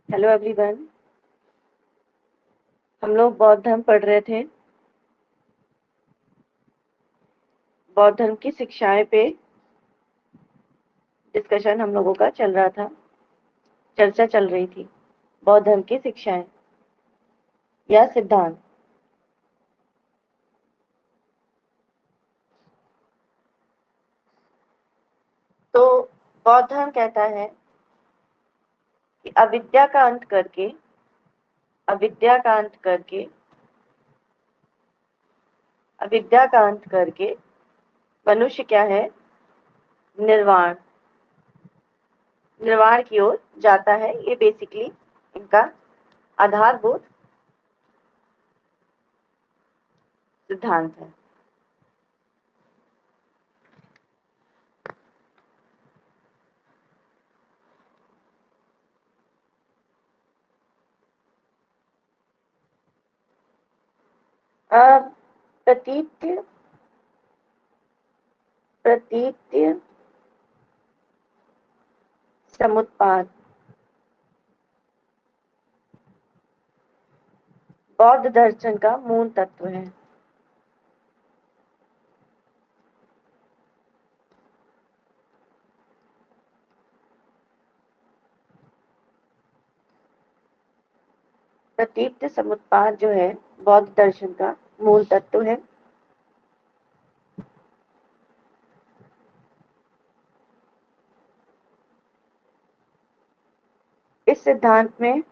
Hello everyone. हम लोग बौद्ध धर्म पढ़ रहे थे। बौद्ध धर्म की शिक्षाएं पे डिस्कशन हम लोगों का चल रहा था, चर्चा चल रही थी। बौद्ध धर्म की शिक्षाएं या सिद्धांत। तो बौद्ध धर्म कहता है कि अविद्या का अंत करके अविद्या का अंत करके अविद्या का अंत करके मनुष्य क्या है, निर्वाण निर्वाण की ओर जाता है। ये बेसिकली इनका आधारभूत सिद्धांत है। अब प्रतीत्य प्रतीत्य समुत्पाद बौद्ध दर्शन का मूल तत्व है। प्रतीत्य समुत्पाद जो है बौद्ध दर्शन का मूल तत्व है। इस सिद्धांत में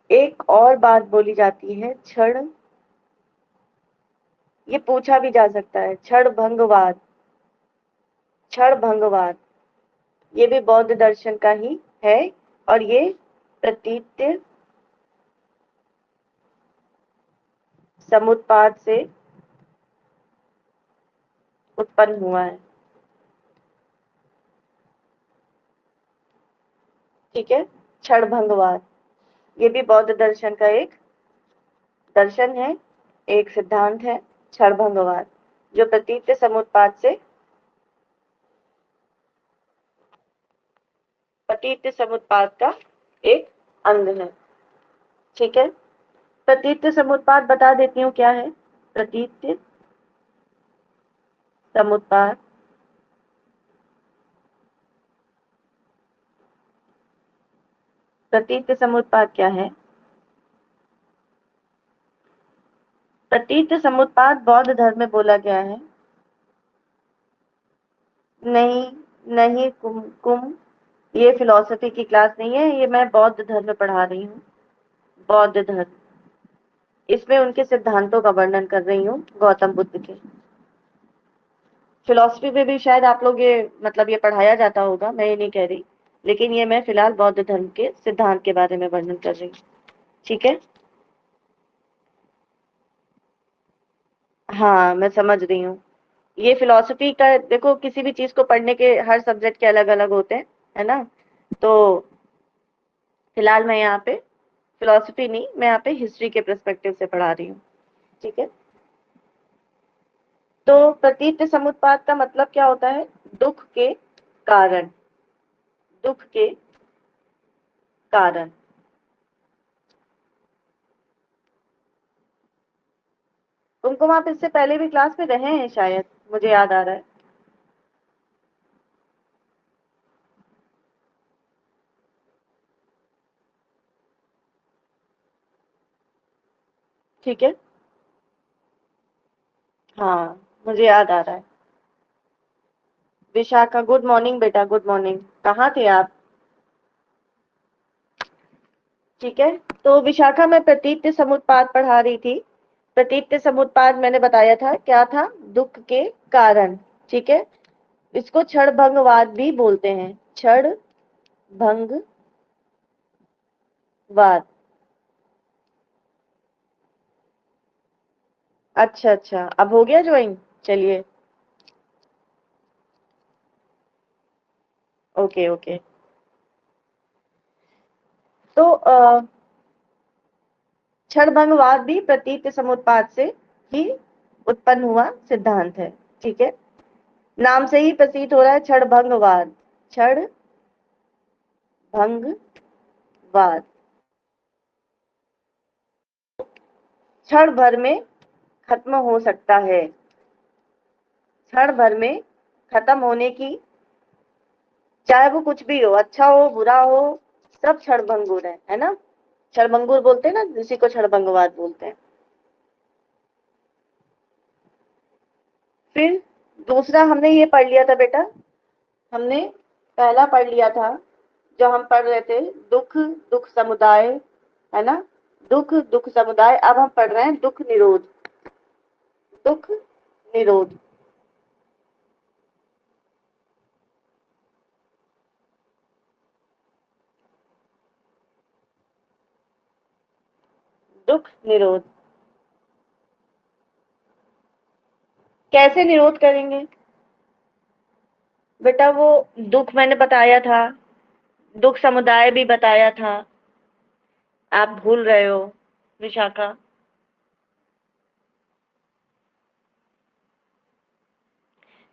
एक और बात बोली जाती है, क्षण। ये पूछा भी जा सकता है, क्षण भंगवाद ये भी बौद्ध दर्शन का ही है। और ये प्रतीत्य समुत्पाद से उत्पन्न हुआ है। ठीक है, क्षणभंगवाद ये भी बौद्ध दर्शन का एक दर्शन है, एक सिद्धांत है। क्षणभंगवाद जो प्रतीत्य समुत्पाद से प्रतीत्य समुत्पाद का एक अंग है। ठीक है, प्रतीत्य समुत्पाद बता देती हूँ क्या है। प्रतीत्य समुत्पाद प्रतीत्य समुत्पाद क्या है? प्रतीत्य समुत्पाद बौद्ध धर्म में बोला गया है। नहीं, नहीं कुम ये फिलॉसफी की क्लास नहीं है, ये मैं बौद्ध धर्म में पढ़ा रही हूँ। बौद्ध धर्म, इसमें उनके सिद्धांतों का वर्णन कर रही हूँ, गौतम बुद्ध के। फिलॉसफी में भी शायद आप लोग ये मतलब ये पढ़ाया जाता होगा, मैं ये नहीं कह रही, लेकिन ये मैं फिलहाल बौद्ध धर्म के सिद्धांत के बारे में वर्णन कर रही हूँ। ठीक है, हाँ मैं समझ रही हूँ। ये फिलॉसफी का देखो, किसी भी चीज को पढ़ने के हर सब्जेक्ट के अलग अलग होते हैं, है ना। तो फिलहाल मैं यहाँ पे फिलॉसफी नहीं, मैं यहाँ पे हिस्ट्री के पर्सपेक्टिव से पढ़ा रही हूँ। ठीक है, तो प्रतीत समुत्पाद का मतलब क्या होता है? दुख के कारण, दुख के कारण। तुमको आप इससे पहले भी क्लास में रहे हैं शायद, मुझे याद आ रहा है। ठीक है, हाँ मुझे याद आ रहा है। विशाखा, गुड मॉर्निंग बेटा, गुड मॉर्निंग। कहाँ थे आप? ठीक है, तो विशाखा मैं प्रतीत्य समुत्पाद पढ़ा रही थी। प्रतीत्य समुत्पाद मैंने बताया था क्या था, दुख के कारण। ठीक है, इसको क्षण भंगवाद भी बोलते हैं, क्षण भंगवाद। अच्छा अच्छा, अब हो गया ज्वाइन, चलिए। ओके ओके, तो क्षणभंगवाद भी प्रतीत समुत्पाद से ही उत्पन्न हुआ सिद्धांत है। ठीक है, नाम से ही प्रतीत हो रहा है क्षणभंगवाद। क्षण भंगवाद, क्षण भर में खत्म हो सकता है, क्षण भर में खत्म होने की, चाहे वो कुछ भी हो, अच्छा हो बुरा हो, सब क्षणभंगुर है ना। क्षणभंगुर बोलते हैं ना, जिसी को क्षणभंगवाद बोलते हैं। फिर दूसरा हमने ये पढ़ लिया था बेटा, हमने पहला पढ़ लिया था जो हम पढ़ रहे थे, दुख दुख समुदाय, है ना, दुख दुख समुदाय। अब हम पढ़ रहे हैं दुख निरोध, दुख निरोध। दुख निरोध कैसे निरोध करेंगे बेटा? वो दुख मैंने बताया था, दुख समुदाय भी बताया था, आप भूल रहे हो विशाखा।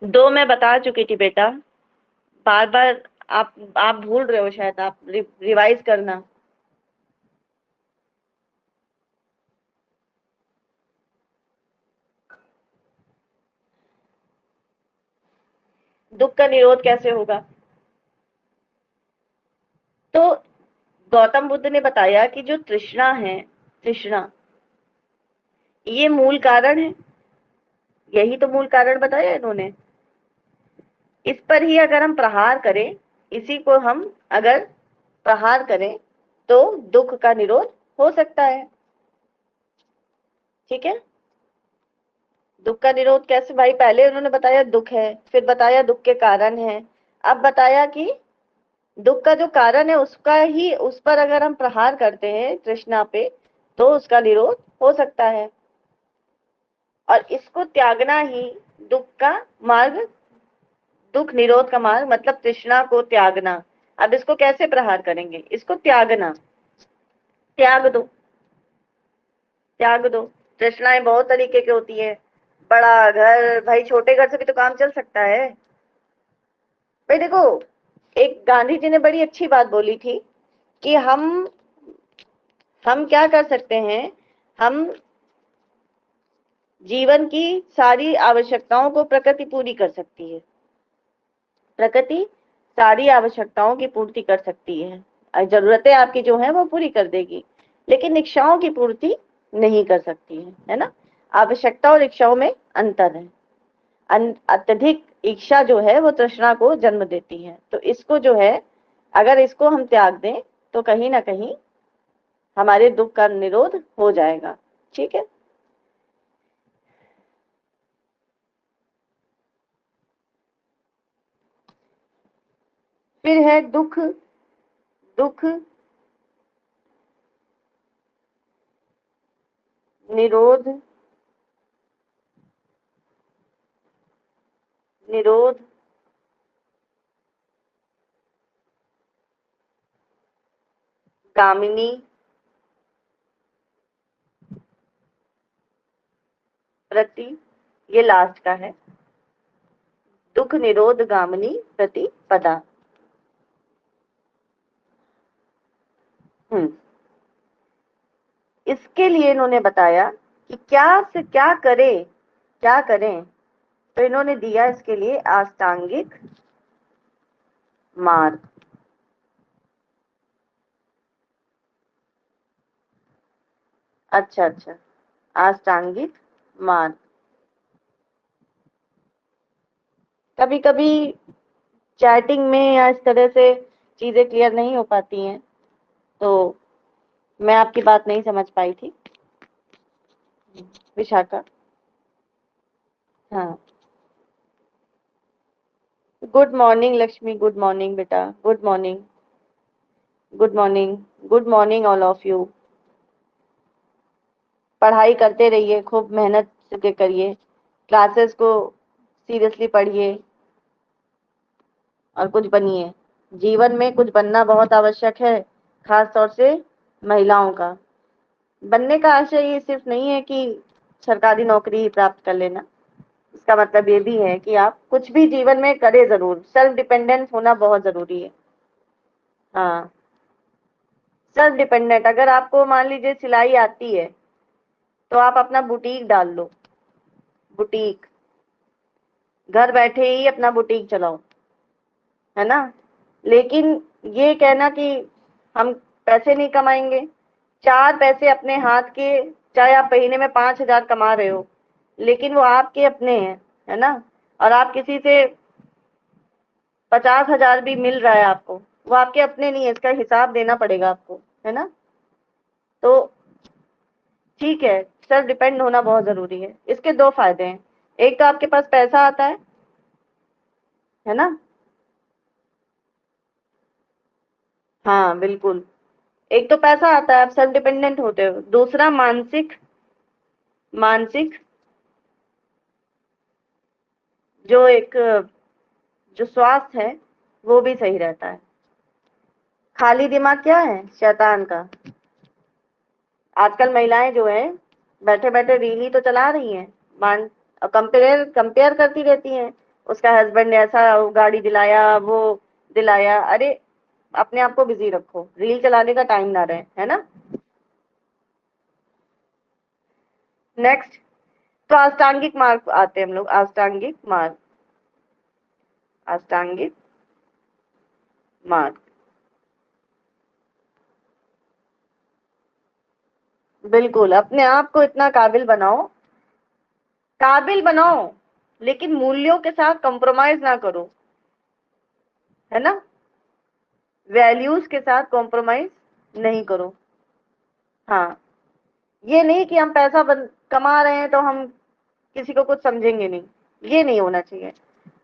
दो मैं बता चुकी थी बेटा, बार बार आप भूल रहे हो शायद, आप रिवाइज करना। दुख का निरोध कैसे होगा? तो गौतम बुद्ध ने बताया कि जो तृष्णा है, तृष्णा ये मूल कारण है, यही तो मूल कारण बताया इन्होंने। इस पर ही अगर हम प्रहार करें, इसी को हम अगर प्रहार करें तो दुख का निरोध हो सकता है। ठीक है, दुख का निरोध कैसे भाई? पहले उन्होंने बताया दुख है, फिर बताया दुख के कारण है, अब बताया कि दुख का जो कारण है उसका ही, उस पर अगर हम प्रहार करते हैं तृष्णा पे, तो उसका निरोध हो सकता है। और इसको त्यागना ही दुख का मार्ग, दुख निरोध का मार्ग मतलब तृष्णा को त्यागना। अब इसको कैसे प्रहार करेंगे? इसको त्यागना, त्याग दो, त्याग दो। तृष्णाएं बहुत तरीके की होती है, बड़ा घर, भाई छोटे घर से भी तो काम चल सकता है। भाई देखो, एक गांधी जी ने बड़ी अच्छी बात बोली थी कि हम क्या कर सकते हैं, हम जीवन की सारी आवश्यकताओं को प्रकृति पूरी कर सकती है, प्रकृति सारी आवश्यकताओं की पूर्ति कर सकती है, जरूरतें आपकी जो है वो पूरी कर देगी, लेकिन इच्छाओं की पूर्ति नहीं कर सकती है ना। आवश्यकता और इच्छाओं में अंतर है। अत्यधिक इच्छा जो है वो तृष्णा को जन्म देती है। तो इसको जो है, अगर इसको हम त्याग दें तो कहीं ना कहीं हमारे दुख का निरोध हो जाएगा। ठीक है, फिर है दुख, दुख निरोध, निरोध गामिनी प्रति, ये लास्ट का है, दुख निरोध गामिनी प्रतिपदा। इसके लिए इन्होंने बताया कि क्या से क्या करें, क्या करें। तो इन्होंने दिया इसके लिए अष्टांगिक मार्ग। अच्छा अच्छा, अष्टांगिक मार्ग। कभी कभी चैटिंग में या इस तरह से चीजें क्लियर नहीं हो पाती हैं, तो मैं आपकी बात नहीं समझ पाई थी विशाखा। हाँ, good morning Lakshmi, good morning बेटा, good morning, good morning, good morning all of you. पढ़ाई करते रहिए, खूब मेहनत से करिए, क्लासेस को सीरियसली पढ़िए और कुछ बनिए। जीवन में कुछ बनना बहुत आवश्यक है, खास तौर से महिलाओं का। बनने का आशय ये सिर्फ नहीं है कि सरकारी नौकरी ही प्राप्त कर लेना, इसका मतलब ये भी है कि आप कुछ भी जीवन में करें जरूर, सेल्फ डिपेंडेंट होना बहुत जरूरी है। हाँ, सेल्फ डिपेंडेंट। अगर आपको मान लीजिए सिलाई आती है तो आप अपना बुटीक डाल लो, बुटीक, घर बैठे ही अपना बुटीक चलाओ, है ना। लेकिन ये कहना कि हम पैसे नहीं कमाएंगे, चार पैसे अपने हाथ के, चाहे आप महीने में 5,000 कमा रहे हो, लेकिन वो आपके अपने हैं, है ना। और आप किसी से 50,000 भी मिल रहा है आपको, वो आपके अपने नहीं है, इसका हिसाब देना पड़ेगा आपको, है ना। तो ठीक है, सेल्फ डिपेंड होना बहुत जरूरी है। इसके दो फायदे हैं, एक तो आपके पास पैसा आता है ना। हाँ बिल्कुल, एक तो पैसा आता है, आप सेल्फ डिपेंडेंट होते हो, दूसरा मानसिक, मानसिक जो एक, जो स्वास्थ्य है वो भी सही रहता है। खाली दिमाग क्या है, शैतान का। आजकल महिलाएं जो है बैठे बैठे रील ही तो चला रही हैं, मान, कंपेयर कंपेयर करती रहती हैं, उसका हस्बैंड ऐसा गाड़ी दिलाया, वो दिलाया। अरे अपने आप को बिजी रखो, रील चलाने का टाइम ना रहे, है ना। नेक्स्ट, तो अष्टांगिक मार्ग आते हैं हम लोग, अष्टांगिक मार्ग, अष्टांगिक मार्ग। बिल्कुल, अपने आप को इतना काबिल बनाओ, काबिल बनाओ, लेकिन मूल्यों के साथ कॉम्प्रोमाइज ना करो, है ना। वैल्यूज के साथ कॉम्प्रोमाइज नहीं करो। हाँ, ये नहीं कि हम पैसा कमा रहे हैं तो हम किसी को कुछ समझेंगे नहीं, ये नहीं होना चाहिए।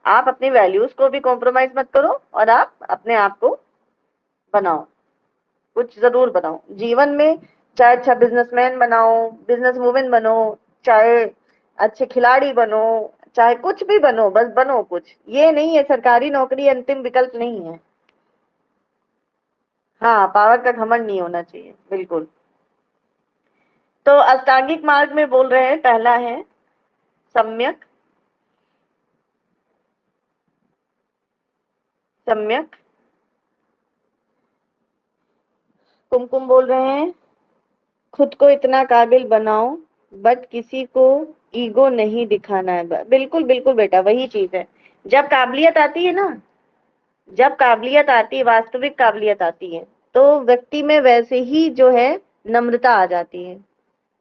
आप अपनी वैल्यूज को भी कॉम्प्रोमाइज मत करो, और आप अपने आप को बनाओ, कुछ जरूर बनाओ जीवन में। चाहे अच्छा बिजनेसमैन बनाओ, बिजनेस वुमेन बनो, चाहे अच्छे खिलाड़ी बनो, चाहे कुछ भी बनो, बस बनो कुछ। ये नहीं है सरकारी नौकरी अंतिम विकल्प नहीं है। हाँ, पावर का घमंड नहीं होना चाहिए, बिल्कुल। तो अष्टांगिक मार्ग में बोल रहे हैं, पहला है सम्यक, सम्यक। कुमकुम बोल रहे हैं, खुद को इतना काबिल बनाओ, बट किसी को ईगो नहीं दिखाना है। बिल्कुल बिल्कुल बेटा, वही चीज है। जब काबिलियत आती है ना, जब काबिलियत आती है, वास्तविक काबिलियत आती है, तो व्यक्ति में वैसे ही जो है नम्रता आ जाती है।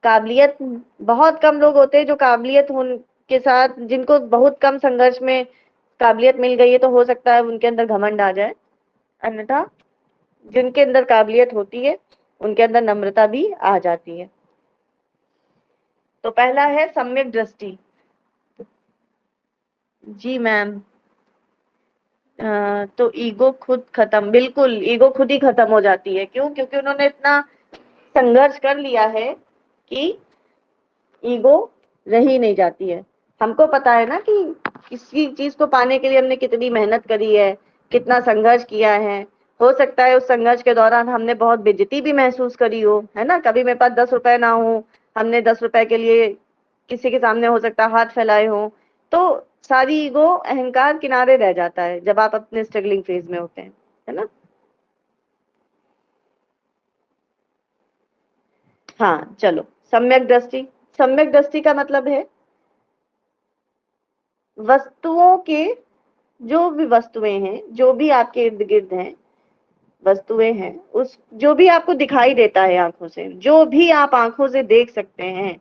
काबिलियत, बहुत कम लोग होते हैं जो काबिलियत के साथ, जिनको बहुत कम संघर्ष में काबिलियत मिल गई है, तो हो सकता है उनके अंदर घमंड आ जाए। अन्यथा जिनके अंदर काबिलियत होती है उनके अंदर नम्रता भी आ जाती है। तो पहला है सम्यक दृष्टि। जी मैम। तो ईगो खुद खत्म, बिल्कुल ईगो खुद ही खत्म हो जाती है। क्यों? क्योंकि उन्होंने इतना संघर्ष कर लिया है कि ईगो रही नहीं जाती है। हमको पता है ना कि किसी चीज को पाने के लिए हमने कितनी मेहनत करी है, कितना संघर्ष किया है। हो सकता है उस संघर्ष के दौरान हमने बहुत बेइज्जती भी महसूस करी हो, है ना। कभी मेरे पास 10 रुपए ना हो, हमने 10 रुपए के लिए किसी के सामने हो सकता है हाथ फैलाए हो, तो सारी ईगो, अहंकार किनारे रह जाता है जब आप अपने स्ट्रगलिंग फेज में होते हैं, है ना। हाँ चलो, सम्यक दृष्टि। सम्यक दृष्टि का मतलब है वस्तुओं के, जो भी वस्तुएं हैं, जो भी आपके इर्द गिर्द हैं, वस्तुएं हैं, उस जो भी आपको दिखाई देता है आंखों से, जो भी आप आंखों से देख सकते हैं,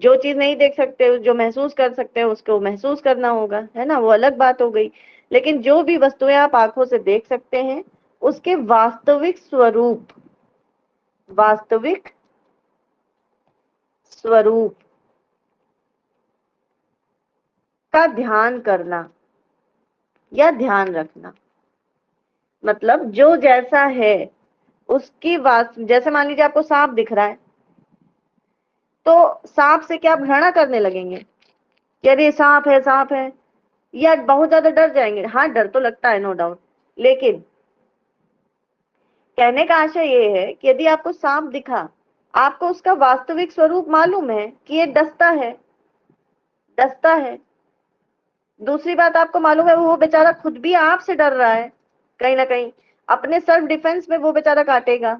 जो चीज नहीं देख सकते, जो महसूस कर सकते हैं, उसको महसूस करना होगा, है ना, वो अलग बात हो गई। लेकिन जो भी वस्तुएं आप आंखों से देख सकते हैं, उसके वास्तविक स्वरूप, वास्तविक स्वरूप का ध्यान करना या ध्यान रखना। मतलब जो जैसा है उसकी जैसे मान लीजिए आपको सांप दिख रहा है, तो सांप से क्या आप घृणा करने लगेंगे कि अरे सांप है, सांप है, या बहुत ज्यादा डर जाएंगे? हाँ, डर तो लगता है, नो डाउट। लेकिन कहने का आशय ये है कि यदि आपको सांप दिखा, आपको उसका वास्तविक स्वरूप मालूम है कि ये डसता है, डसता है। दूसरी बात आपको मालूम है वो बेचारा खुद भी आपसे डर रहा है, कहीं ना कहीं अपने सेल्फ डिफेंस में वो बेचारा काटेगा।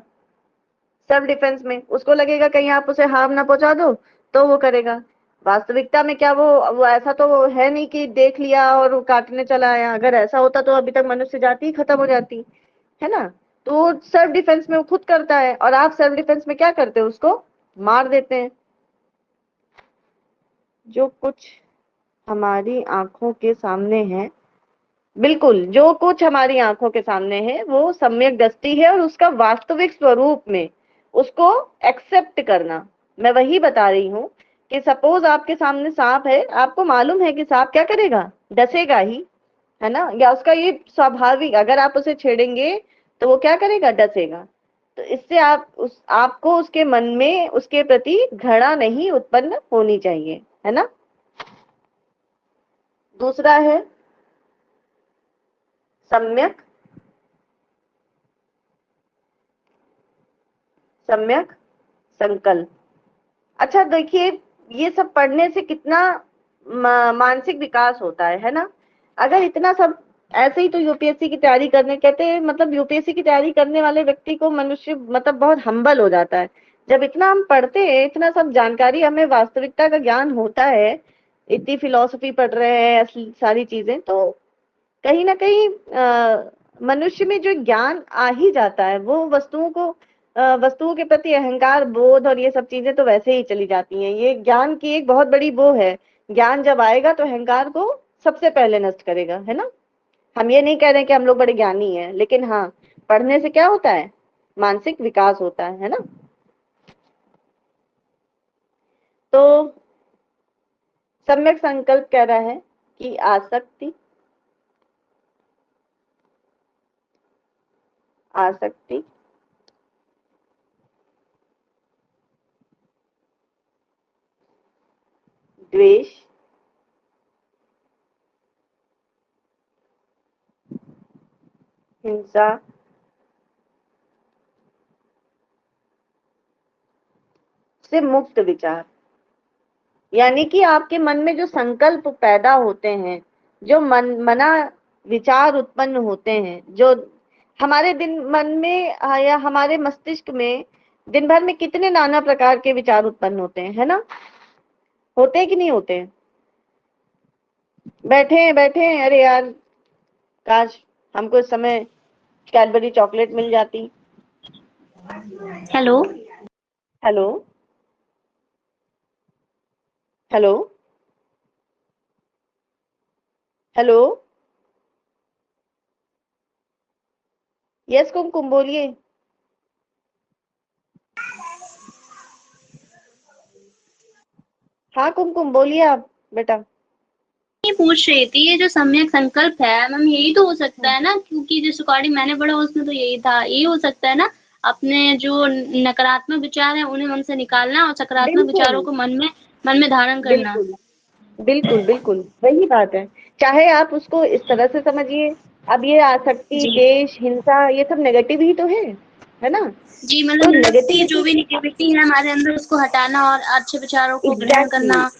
सेल्फ डिफेंस में उसको लगेगा कहीं आप उसे हार्म ना पहुंचा दो तो वो करेगा। वास्तविकता में क्या वो ऐसा तो वो है नहीं कि देख लिया और वो काटने चला आया। अगर ऐसा होता तो अभी तक मनुष्य जाति ही खत्म हो जाती, है ना। तो सेल्फ डिफेंस में वो खुद करता है और आप सेल्फ डिफेंस में क्या करते हो, उसको मार देते हैं। जो कुछ हमारी आंखों के सामने है, बिल्कुल जो कुछ हमारी आंखों के सामने है वो सम्यक दृष्टि है, और उसका वास्तविक स्वरूप में उसको एक्सेप्ट करना। मैं वही बता रही हूँ कि सपोज आपके सामने सांप है, आपको मालूम है कि सांप क्या करेगा, डसेगा ही, है ना, या उसका ये स्वाभाविक, अगर आप उसे छेड़ेंगे तो वो क्या करेगा, डसेगा। तो इससे आपको उसके मन में उसके प्रति घृणा नहीं उत्पन्न होनी चाहिए, है ना। दूसरा है सम्यक सम्यक संकल्प। अच्छा देखिए, ये सब पढ़ने से कितना मानसिक विकास होता है ना। अगर इतना सब ऐसे ही तो यूपीएससी की तैयारी करने कहते हैं, मतलब यूपीएससी की तैयारी करने वाले व्यक्ति को मनुष्य मतलब बहुत हम्बल हो जाता है। जब इतना हम पढ़ते हैं, इतना सब जानकारी हमें वास्तविकता का ज्ञान होता है, इतनी फिलॉसफी पढ़ रहे हैं, असली सारी चीजें, तो कहीं ना कहीं मनुष्य में जो ज्ञान आ ही जाता है, वो वस्तुओं के प्रति अहंकार बोध और ये सब चीजें तो वैसे ही चली जाती हैं। ये ज्ञान की एक बहुत बड़ी वो है, ज्ञान जब आएगा तो अहंकार को सबसे पहले नष्ट करेगा, है ना। हम ये नहीं कह रहे कि हम लोग बड़े ज्ञानी हैं, लेकिन हाँ, पढ़ने से क्या होता है, मानसिक विकास होता है ना। तो सम्यक संकल्प कह रहा है कि आसक्ति आसक्ति द्वेष, हिंसा, से मुक्त विचार। यानी कि आपके मन में जो संकल्प पैदा होते हैं, जो मना विचार उत्पन्न होते हैं, जो हमारे दिन मन में या हमारे मस्तिष्क में दिन भर में कितने नाना प्रकार के विचार उत्पन्न होते हैं, है ना। होते हैं कि नहीं होते हैं। बैठे हैं, अरे यार, काश हमको इस समय कैडबरी चॉकलेट मिल जाती। Hello. Hello. Hello. Hello. Yes Kumkum बोलिए। हाँ कुमकुम बोलिए आप बेटा। ये पूछ रही थी, ये जो सम्यक संकल्प है मैम, यही तो हो सकता है ना, क्योंकि जिस अकॉर्डिंग मैंने पढ़ा उसमें तो यही था, यही हो सकता है ना। अपने जो नकारात्मक विचार हैं उन्हें मन से निकालना और सकारात्मक विचारों बिल्कुल को मन में धारण करना। बिल्कुल बिल्कुल बिल्कुल वही बात है। चाहे आप उसको इस तरह से समझिए, अब ये आसक्ति, जी देश, हिंसा, ये सब नेगेटिव ही तो है ना। जी, तो मतलब नेगेटिव जो नेगेटिविटी, भी नेगेटिविटी है हमारे अंदर उसको हटाना और अच्छे विचारों को ग्रहण एग्जैक्टली करना।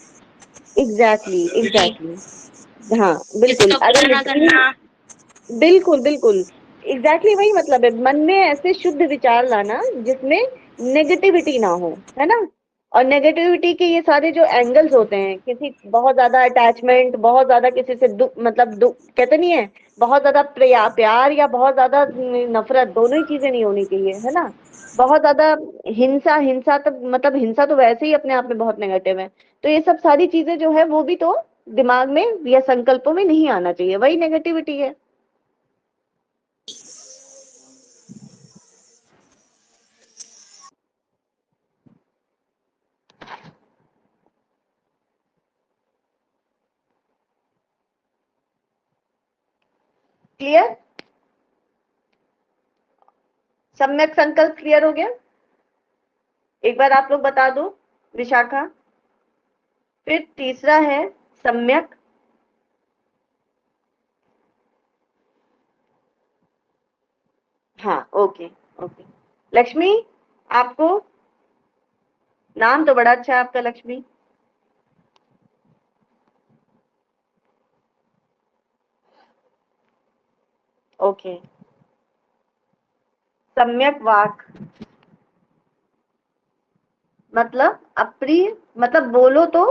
एग्जैक्टली जी, एग्जैक्टली हाँ बिल्कुल। इसका अगर पालना लिटरली, करना। बिल्कुल बिल्कुल एग्जैक्टली वही मतलब है, मन में ऐसे शुद्ध विचार लाना जिसमें नेगेटिविटी ना हो, है ना। और नेगेटिविटी के ये सारे जो एंगल्स होते हैं, किसी बहुत ज्यादा अटैचमेंट, बहुत ज्यादा किसी से दुख, मतलब दुख कहते नहीं है, बहुत ज्यादा प्यार या बहुत ज्यादा नफरत, दोनों ही चीजें नहीं होनी चाहिए, है ना। बहुत ज्यादा हिंसा, हिंसा तो मतलब हिंसा तो वैसे ही अपने आप में बहुत नेगेटिव है। तो ये सब सारी चीजें जो है वो भी तो दिमाग में या संकल्पों में नहीं आना चाहिए, वही नेगेटिविटी है। क्लियर, सम्यक संकल्प क्लियर हो गया। एक बार आप लोग बता दो विशाखा। फिर तीसरा है सम्यक, हाँ ओके ओके। लक्ष्मी, आपको, नाम तो बड़ा अच्छा है आपका लक्ष्मी। ओके। सम्यक वाक मतलब अप्रिय, मतलब बोलो तो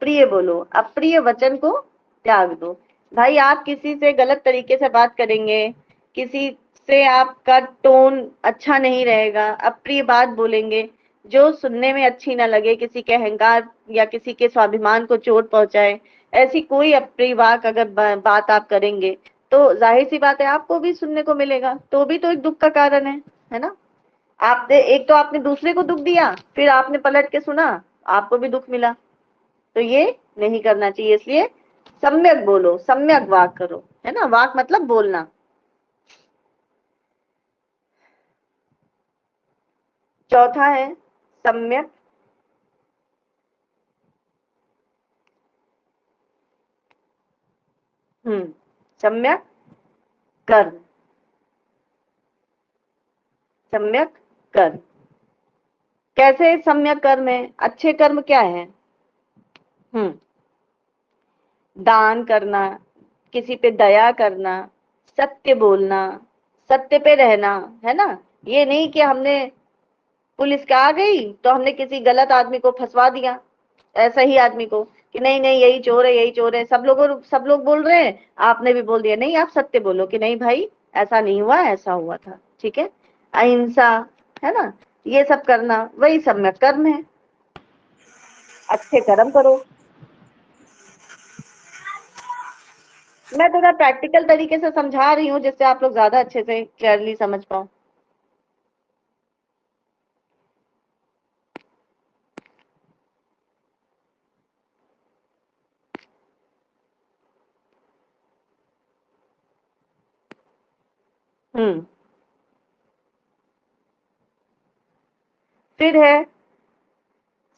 प्रिय बोलो, अप्रिय वचन को त्याग दो। भाई आप किसी से गलत तरीके से बात करेंगे, किसी से आपका टोन अच्छा नहीं रहेगा, अप्रिय बात बोलेंगे जो सुनने में अच्छी ना लगे, किसी के अहंकार या किसी के स्वाभिमान को चोट पहुंचाए, ऐसी कोई अप्रिय वाक अगर बात आप करेंगे तो जाहिर सी बात है आपको भी सुनने को मिलेगा, तो भी तो एक दुख का कारण है ना। आपने एक तो आपने दूसरे को दुख दिया, फिर आपने पलट के सुना, आपको भी दुख मिला, तो ये नहीं करना चाहिए। इसलिए सम्यक बोलो, सम्यक वाक करो, है ना। वाक मतलब बोलना। चौथा है सम्यक सम्यक कर्म। सम्यक कर्म कैसे सम्यक कर्म है? अच्छे कर्म क्या है? दान करना, किसी पे दया करना, सत्य बोलना, सत्य पे रहना, है ना। ये नहीं कि हमने पुलिस के आ गई तो हमने किसी गलत आदमी को फंसवा दिया, ऐसा ही आदमी को, कि नहीं नहीं यही चोर है, यही चोर है, सब लोग बोल रहे हैं, आपने भी बोल दिया। नहीं, आप सत्य बोलो कि नहीं भाई ऐसा नहीं हुआ, ऐसा हुआ था, ठीक है। अहिंसा, है ना, ये सब करना वही सम्यक कर्म है। अच्छे कर्म करो। मैं थोड़ा प्रैक्टिकल तरीके से समझा रही हूँ जिससे आप लोग ज्यादा अच्छे से क्लियरली समझ पाओ। हम्म फिर है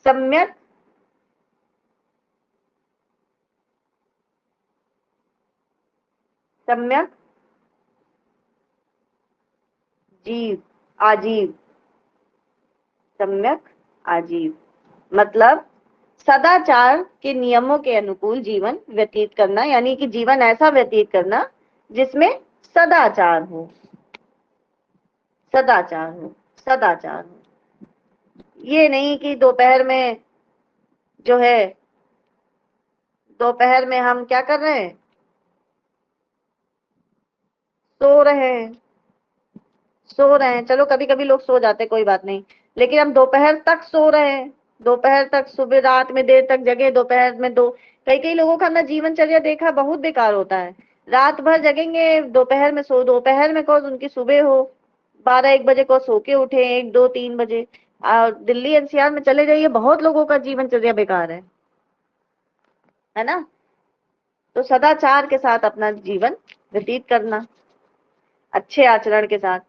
सम्यक सम्यक जीव आजीव। सम्यक आजीव मतलब सदाचार के नियमों के अनुकूल जीवन व्यतीत करना, यानी कि जीवन ऐसा व्यतीत करना जिसमें सदाचार हो, सदाचार हो, सदाचार हो। ये नहीं कि दोपहर में जो है, दोपहर में हम क्या कर रहे हैं, सो रहे हैं, सो रहे हैं। चलो कभी कभी लोग सो जाते कोई बात नहीं, लेकिन हम दोपहर तक सो रहे हैं, दोपहर तक, सुबह रात में देर तक जगे, दोपहर में दो, कई कई लोगों का ना जीवनचर्या देखा बहुत बेकार होता है। रात भर जगेंगे, दोपहर में सो, दोपहर में कौन उनकी सुबह हो 12-1 बजे को सो के उठे 1-2-3 बजे। दिल्ली एनसीआर में चले जाइए, बहुत लोगों का जीवनचर्या बेकार है ना। तो सदाचार के साथ अपना जीवन व्यतीत करना, अच्छे आचरण के साथ।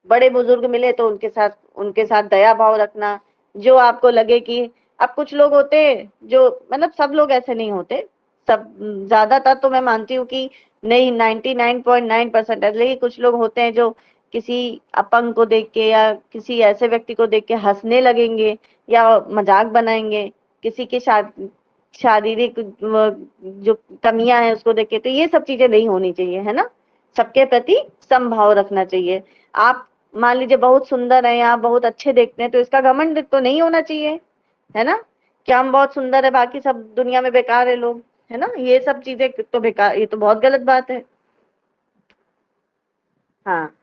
बड़े बुजुर्ग मिले तो उनके साथ दया भाव रखना। जो आपको लगे कि, अब कुछ लोग होते हैं जो, मतलब सब लोग ऐसे नहीं होते, सब, ज्यादातर तो मैं मानती हूँ कि नहीं, 99.9% है, लेकिन कुछ लोग होते हैं जो किसी अपंग को देख के या किसी ऐसे व्यक्ति को देख के हंसने लगेंगे या मजाक बनाएंगे, किसी के शारीरिक जो कमियां हैं उसको देख के। तो ये सब चीजें नहीं होनी चाहिए, है ना। सबके प्रति समभाव रखना चाहिए। आप मान लीजिए बहुत सुंदर है या बहुत अच्छे देखते हैं तो इसका घमंड तो नहीं होना चाहिए, है ना। क्या हम बहुत सुंदर है बाकी सब दुनिया में बेकार है लोग, है ना, ये सब चीजें तो बेकार, ये तो बहुत गलत बात है। हाँ।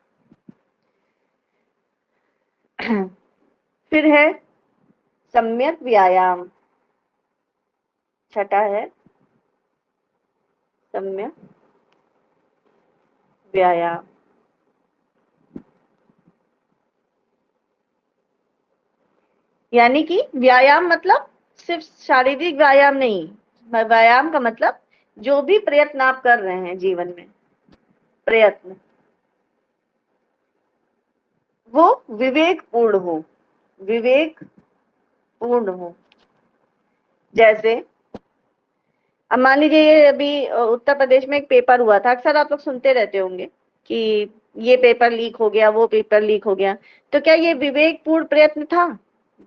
फिर है सम्यक व्यायाम। छठा है सम्यक व्यायाम। यानी कि व्यायाम मतलब सिर्फ शारीरिक व्यायाम नहीं, व्यायाम का मतलब जो भी प्रयत्न आप कर रहे हैं जीवन में, प्रयत्न वो विवेक पूर्ण हो, विवेक पूर्ण हो। जैसे अब मान लीजिए ये अभी उत्तर प्रदेश में एक पेपर हुआ था, अक्सर आप लोग सुनते रहते होंगे कि ये पेपर लीक हो गया, वो पेपर लीक हो गया। तो क्या ये विवेकपूर्ण प्रयत्न था?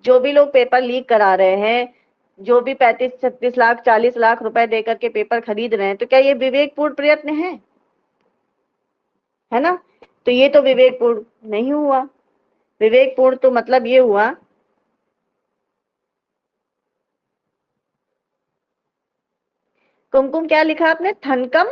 जो भी लोग पेपर लीक करा रहे हैं, जो भी 35-36 लाख 40 लाख रुपए दे करके पेपर खरीद रहे हैं, तो क्या ये विवेकपूर्ण प्रयत्न है? है ना। तो ये तो विवेकपूर्ण नहीं हुआ। विवेकपूर्ण तो मतलब ये हुआ कुमकुम क्या लिखा आपने, थनकम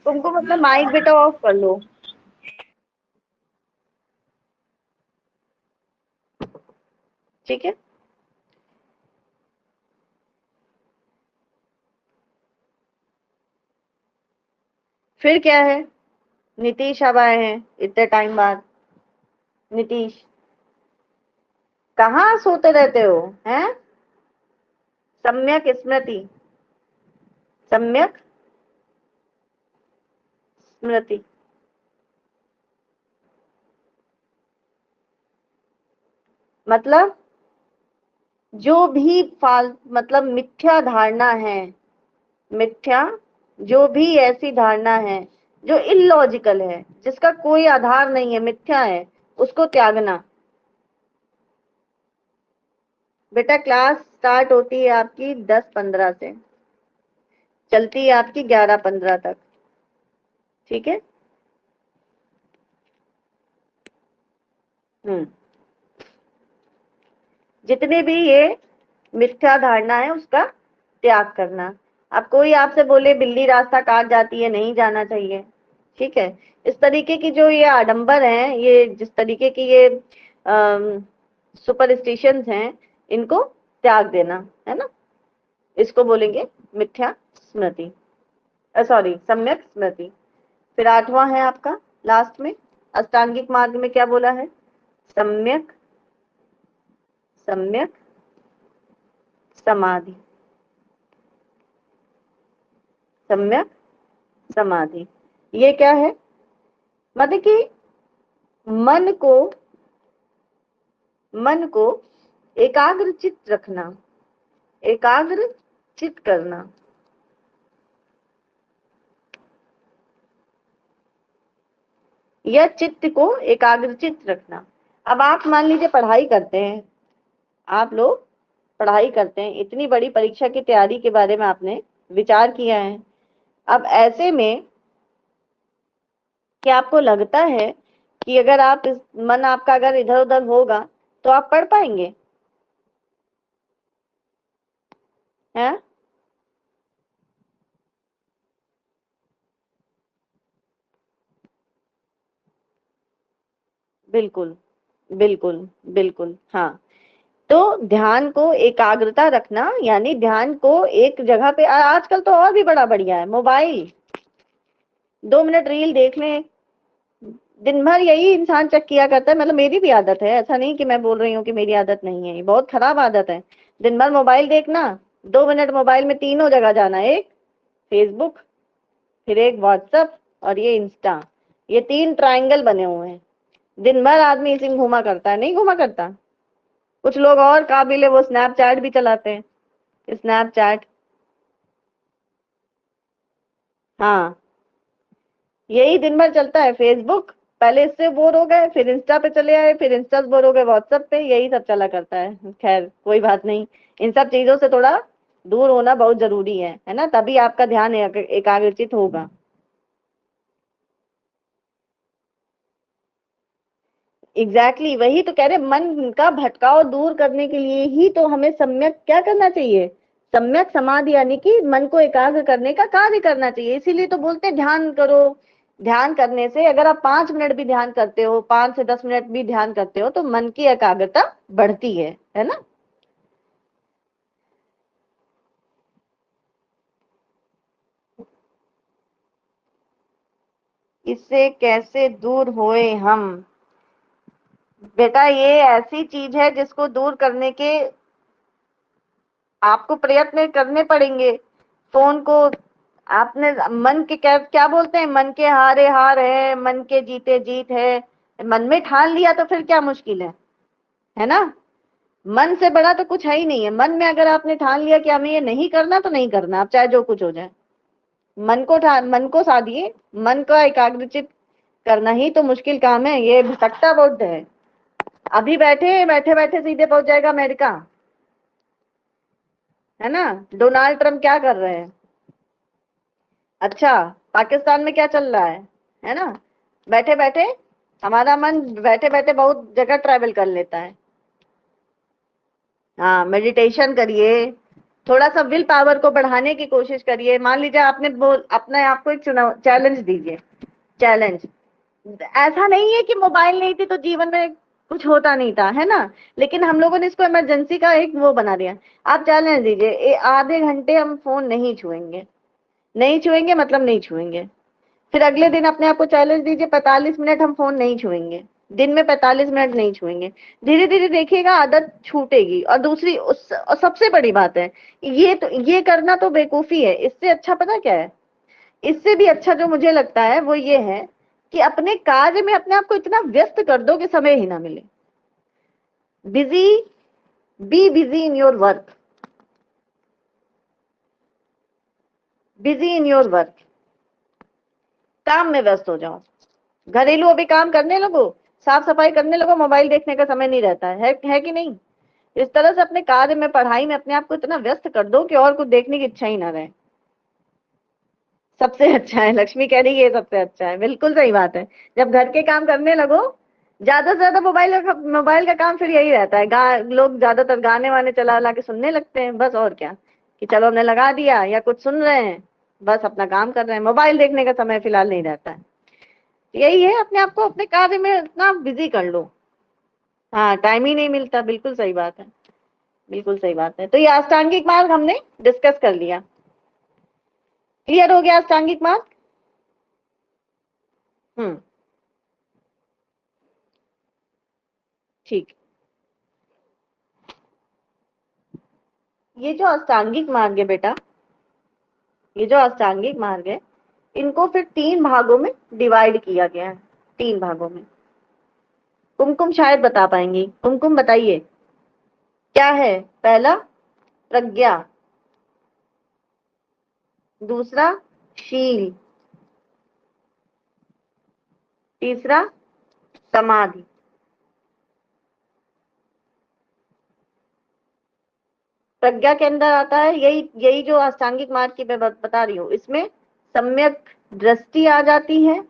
कुमकुम मतलब माइक बेटा ऑफ कर लो। ठीक है, फिर क्या है, नीतीश अब आए हैं इतने टाइम बाद। नीतीश कहाँ सोते रहते हो हैं। सम्यक स्मृति, सम्यक स्मृति मतलब जो भी मतलब मिथ्या धारणा है, मिथ्या जो भी ऐसी धारणा है जो इलॉजिकल है, जिसका कोई आधार नहीं है, मिथ्या है, उसको त्यागना। बेटा क्लास स्टार्ट होती है आपकी 10:15 से, चलती है आपकी 11:15 तक। ठीक है। जितने भी ये मिथ्या धारणा है उसका त्याग करना। अब कोई आपसे बोले बिल्ली रास्ता काट जाती है, नहीं जाना चाहिए। ठीक है, इस तरीके की जो ये आडंबर हैं, ये जिस तरीके की ये सुपरस्टिशंस हैं, इनको त्याग देना, है ना। इसको बोलेंगे मिथ्या स्मृति, सॉरी सम्यक स्मृति। फिर 8वां है आपका लास्ट में, अष्टांगिक मार्ग में क्या बोला है, सम्यक सम्यक समाधि, सम्यक समाधि। ये क्या है, मतलब कि मन को मन को एकाग्र चित्त रखना, एकाग्र चित्त करना। या चित्त को एकाग्रचित रखना। अब आप मान लीजिए पढ़ाई करते हैं, आप लोग पढ़ाई करते हैं, इतनी बड़ी परीक्षा की तैयारी के बारे में आपने विचार किया है। अब ऐसे में क्या आपको लगता है कि अगर आप मन आपका अगर इधर उधर होगा तो आप पढ़ पाएंगे, हैं? बिल्कुल बिल्कुल बिल्कुल, हाँ। तो ध्यान को एकाग्रता रखना, यानी ध्यान को एक जगह पे, आजकल तो और भी बड़ा बढ़िया है मोबाइल, 2 मिनट रील देख लें, दिन भर यही इंसान चेक किया करता है। मतलब मेरी भी आदत है, ऐसा नहीं कि मैं बोल रही हूँ कि मेरी आदत नहीं है, ये बहुत खराब आदत है। दिन भर मोबाइल देखना, 2 मिनट मोबाइल में तीनों जगह जाना, एक फेसबुक, फिर एक व्हाट्सएप, और ये इंस्टा, ये 3 ट्रायंगल बने हुए हैं। दिन भर आदमी इसी में घूमा करता है, नहीं घूमा करता। कुछ लोग और काबिल है, वो स्नैपचैट भी चलाते हैं, स्नैपचैट। हाँ, यही दिन भर चलता है, फेसबुक, पहले इससे बोर हो गए, फिर इंस्टा पे चले आए, फिर इंस्टा से बोर हो गए व्हाट्सएप पे, यही सब चला करता है। खैर कोई बात नहीं, इन सब चीजों से थोड़ा दूर होना बहुत जरूरी है ना, तभी आपका ध्यान एकाग्रचित होगा। एग्जैक्टली वही तो कह रहे, मन का भटकाव दूर करने के लिए ही तो हमें सम्यक क्या करना चाहिए, सम्यक समाधि, यानी कि मन को एकाग्र करने का कार्य करना चाहिए। इसीलिए तो बोलते हैं ध्यान करो। ध्यान करने से अगर आप 5 मिनट भी ध्यान करते हो, 5 से 10 मिनट भी ध्यान करते हो, तो मन की एकाग्रता बढ़ती है ना। इससे कैसे दूर होए हम, बेटा ये ऐसी चीज है जिसको दूर करने के आपको प्रयत्न करने पड़ेंगे। फोन को आपने, मन के क्या क्या बोलते हैं, मन के हारे हार है, मन के जीते जीत है। मन में ठान लिया तो फिर क्या मुश्किल है ना। मन से बड़ा तो कुछ है ही नहीं है। मन में अगर आपने ठान लिया कि हमें ये नहीं करना, तो नहीं करना, आप चाहे जो कुछ हो जाए। मन को साधिए, मन का एकाग्रचित करना ही तो मुश्किल काम है। ये भटकता बुद्ध है, अभी बैठे बैठे सीधे पहुंच जाएगा अमेरिका, है ना। डोनाल्ड ट्रम्प क्या कर रहे हैं, अच्छा पाकिस्तान में क्या चल रहा है ना। बैठे बैठे हमारा मन बैठे बैठे बहुत जगह ट्रैवल कर लेता है। हाँ, मेडिटेशन करिए, थोड़ा सा विल पावर को बढ़ाने की कोशिश करिए। मान लीजिए आपने अपने आप को एक चुनाव चैलेंज दीजिए, चैलेंज। ऐसा नहीं है कि मोबाइल नहीं थी तो जीवन में कुछ होता नहीं था, है ना, लेकिन हम लोगों ने इसको इमरजेंसी का एक वो बना दिया। आप चैलेंज दीजिए, आधे घंटे हम फोन नहीं छुएंगे, नहीं छुएंगे मतलब नहीं छुएंगे। फिर अगले दिन अपने आप को चैलेंज दीजिए, 45 मिनट हम फोन नहीं छुएंगे, दिन में 45 मिनट नहीं छुएंगे। धीरे धीरे देखिएगा आदत छूटेगी। और दूसरी और सबसे बड़ी बात है, ये करना तो बेवकूफी है। इससे अच्छा पता क्या है, इससे भी अच्छा जो मुझे लगता है वो ये है कि अपने कार्य में अपने आप को इतना व्यस्त कर दो कि समय ही ना मिले। Busy, be busy in your work, busy in your work, काम में व्यस्त हो जाओ। घरेलू अभी काम करने लगो, साफ सफाई करने लगो, मोबाइल देखने का समय नहीं रहता है कि नहीं। इस तरह से अपने कार्य में, पढ़ाई में अपने आप को इतना व्यस्त कर दो कि और कुछ देखने की इच्छा ही ना रहे। सबसे अच्छा है, लक्ष्मी कह रही है ये सबसे अच्छा है, बिल्कुल सही बात है। जब घर के काम करने लगो, ज्यादा से ज्यादा मोबाइल का काम फिर यही रहता है। लोग ज्यादातर गाने वाने चला ला के सुनने लगते हैं, बस। और क्या, कि चलो हमने लगा दिया या कुछ सुन रहे हैं, बस अपना काम कर रहे हैं, मोबाइल देखने का समय फिलहाल नहीं रहता है। यही है, अपने आप को अपने कार्य में इतना बिजी कर लो। हाँ, टाइम ही नहीं मिलता, बिल्कुल सही बात है, बिल्कुल सही बात है। तो ये अष्टांगिक मार्ग हमने डिस्कस कर लिया, क्लियर हो गया अष्टांगिक मार्ग। हम्म, ठीक। ये जो अष्टांगिक मार्ग है बेटा, ये जो अष्टांगिक मार्ग है, इनको फिर 3 भागों में डिवाइड किया गया है, 3 भागों में। कुमकुम शायद बता पाएंगी, कुमकुम बताइए क्या है। पहला प्रज्ञा, दूसरा शील, तीसरा समाधि। प्रज्ञा के अंदर आता है यही यही जो अष्टांगिक मार्ग की मैं बता रही हूँ। इसमें सम्यक दृष्टि आ जाती है,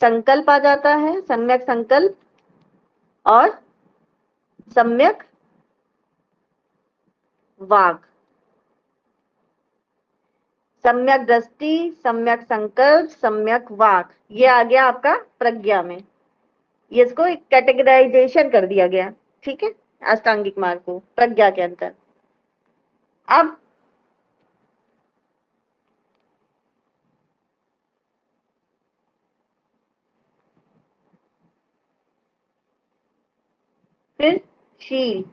संकल्प आ जाता है, सम्यक संकल्प और सम्यक वाक। सम्यक दृष्टि, सम्यक संकल्प, सम्यक वाक, ये आ गया आपका प्रज्ञा में। ये इसको एक कैटेगराइजेशन कर दिया गया, ठीक है, अष्टांगिक मार्ग को प्रज्ञा के अंदर। अब फिर शील,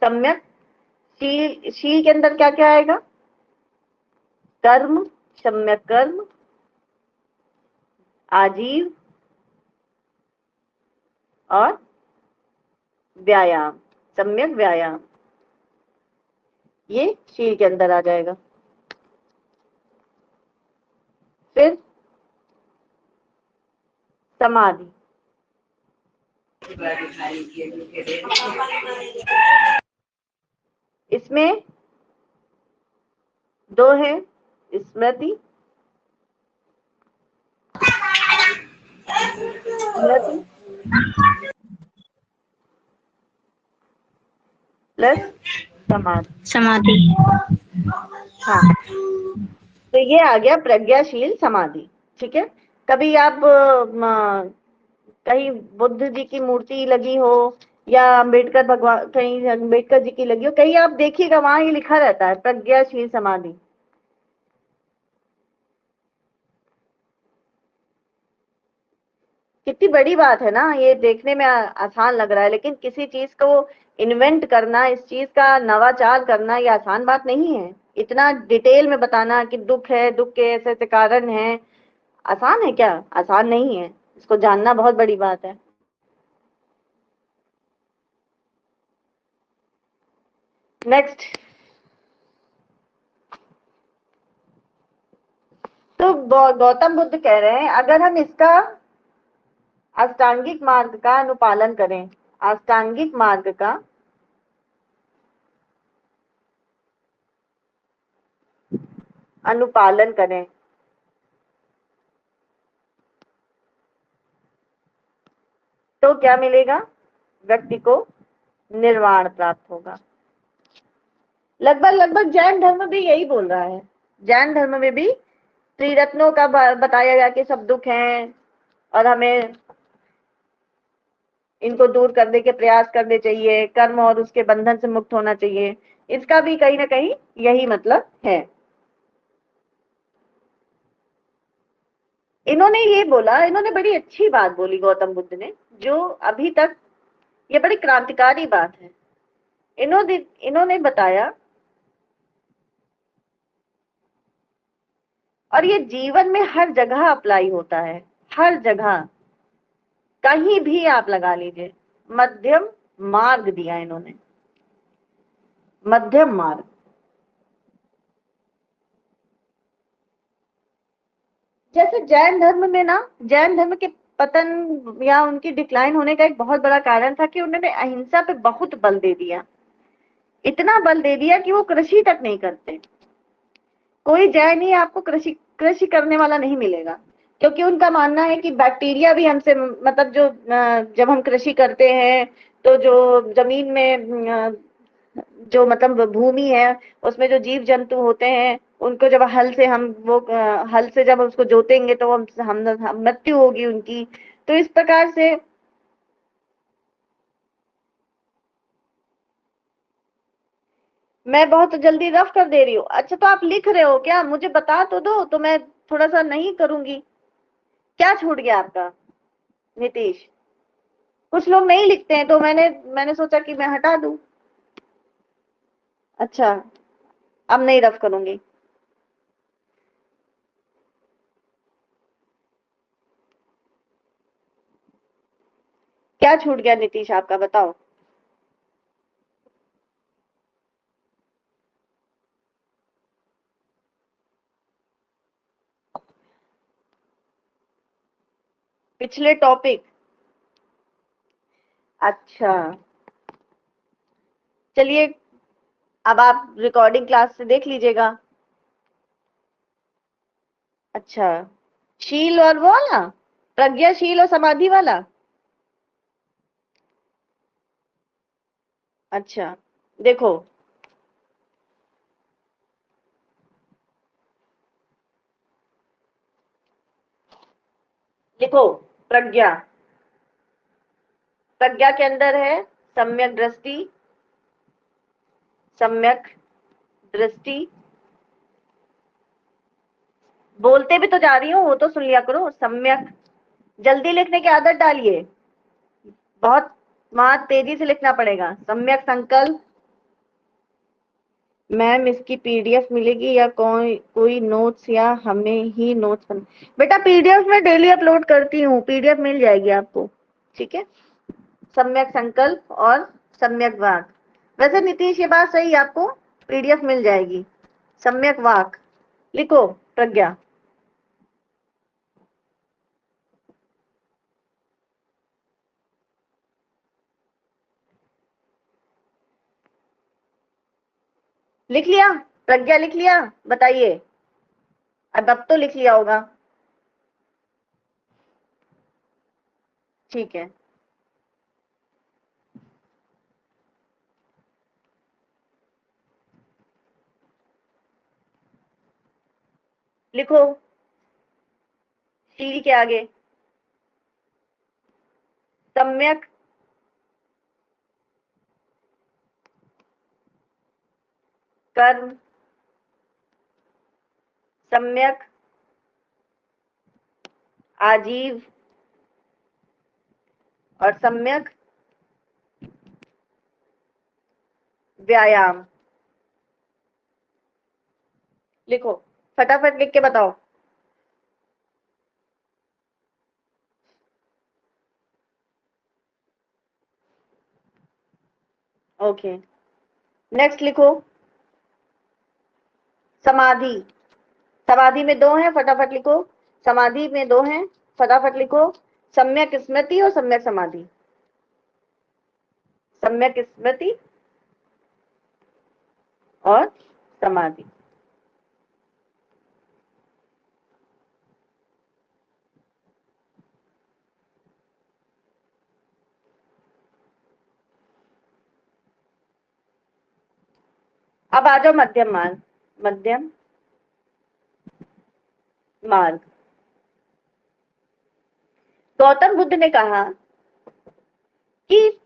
सम्यक शील के अंदर क्या क्या आएगा, कर्म, सम्यक कर्म, आजीव और व्यायाम, सम्यक व्यायाम, ये शील के अंदर आ जाएगा। फिर समाधि, इसमें 2 है, स्मृति, स्मृति प्लस समाधि। समाधि। हाँ, तो ये आ गया प्रज्ञाशील समाधि, ठीक है। कभी आप कहीं बुद्ध जी की मूर्ति लगी हो या अम्बेडकर भगवान, कहीं अम्बेडकर जी की लगी हो, कहीं आप देखिएगा वहां ये लिखा रहता है प्रज्ञाशील समाधि। कितनी बड़ी बात है ना, ये देखने में आसान लग रहा है, लेकिन किसी चीज को इन्वेंट करना, इस चीज का नवाचार करना, ये आसान बात नहीं है। इतना डिटेल में बताना कि दुख है, दुख के ऐसे ऐसे कारण है, आसान है क्या, आसान नहीं है। इसको जानना बहुत बड़ी बात है। नेक्स्ट, तो गौतम बुद्ध कह रहे हैं अगर हम इसका अष्टांगिक मार्ग का अनुपालन करें, अष्टांगिक मार्ग का अनुपालन करें तो क्या मिलेगा? व्यक्ति को निर्वाण प्राप्त होगा। लगभग लगभग जैन धर्म भी यही बोल रहा है। जैन धर्म में भी त्रिरत्नों का बताया गया कि सब दुख हैं और हमें इनको दूर करने के प्रयास करने चाहिए, कर्म और उसके बंधन से मुक्त होना चाहिए। इसका भी कहीं ना कहीं यही मतलब है। इन्होंने ये बोला, इन्होंने बड़ी अच्छी बात बोली गौतम बुद्ध ने, जो अभी तक ये बड़ी क्रांतिकारी बात है। इन्होंने बताया, और ये जीवन में हर जगह अप्लाई होता है, हर जगह, कहीं भी आप लगा लीजिए। मध्यम मार्ग दिया इन्होंने, मध्यम मार्ग। जैसे जैन धर्म में ना, जैन धर्म के पतन या उनकी डिक्लाइन होने का एक बहुत बड़ा कारण था कि उन्होंने अहिंसा पे बहुत बल दे दिया, इतना बल दे दिया कि वो कृषि तक नहीं करते। कोई जैन ही आपको कृषि कृषि करने वाला नहीं मिलेगा, क्योंकि उनका मानना है कि बैक्टीरिया भी हमसे, मतलब जो जब हम कृषि करते हैं तो जो जमीन में जो मतलब भूमि है उसमें जो जीव जंतु होते हैं उनको जब हल से हम वो हल से जब उसको जोतेंगे तो हम मृत्यु होगी उनकी। तो इस प्रकार से मैं बहुत जल्दी रफ कर दे रही हूँ। अच्छा, तो आप लिख रहे हो क्या? मुझे बता तो दो, तो मैं थोड़ा सा नहीं करूंगी। क्या छूट गया आपका नीतीश? कुछ लोग नहीं लिखते हैं तो मैंने सोचा कि मैं हटा दूं। अच्छा, अब नहीं रफ करूंगी। क्या छूट गया नीतीश आपका, बताओ। पिछले टॉपिक, अच्छा चलिए, अब आप रिकॉर्डिंग क्लास से देख लीजिएगा। अच्छा, शील और वो वाला, प्रज्ञाशील और समाधि वाला। अच्छा, देखो, लिखो प्रज्ञा। प्रज्ञा के अंदर है सम्यक दृष्टि, सम्यक दृष्टि। बोलते भी तो जा रही हूँ, वो तो सुन लिया करो। सम्यक, जल्दी लिखने की आदत डालिए, बहुत वहां तेजी से लिखना पड़ेगा। सम्यक संकल्प। मैम इसकी पीडीएफ मिलेगी या कोई नोट्स, या हमें ही नोट्स बेटा पीडीएफ में डेली अपलोड करती हूँ, पीडीएफ मिल जाएगी आपको, ठीक है। सम्यक संकल्प और सम्यक वाक। वैसे नीतीश ये बात सही है, आपको पीडीएफ मिल जाएगी। सम्यक वाक लिखो प्रज्ञा। लिख लिया? प्रज्ञा लिख लिया? बताइए, अब तो लिख लिया होगा। ठीक है, लिखो शील के आगे सम्यक कर्म, सम्यक आजीव और सम्यक व्यायाम। लिखो, फटाफट लिख के बताओ। ओके, नेक्स्ट लिखो समाधि। समाधि में दो हैं, फटाफट लिखो। समाधि में दो हैं, फटाफट लिखो। सम्यक स्मृति और सम्यक समाधि। सम्यक स्मृति और समाधि। अब आ जाओ मध्यम मार्ग। मध्यम मार्ग। गौतम बुद्ध ने कहा कि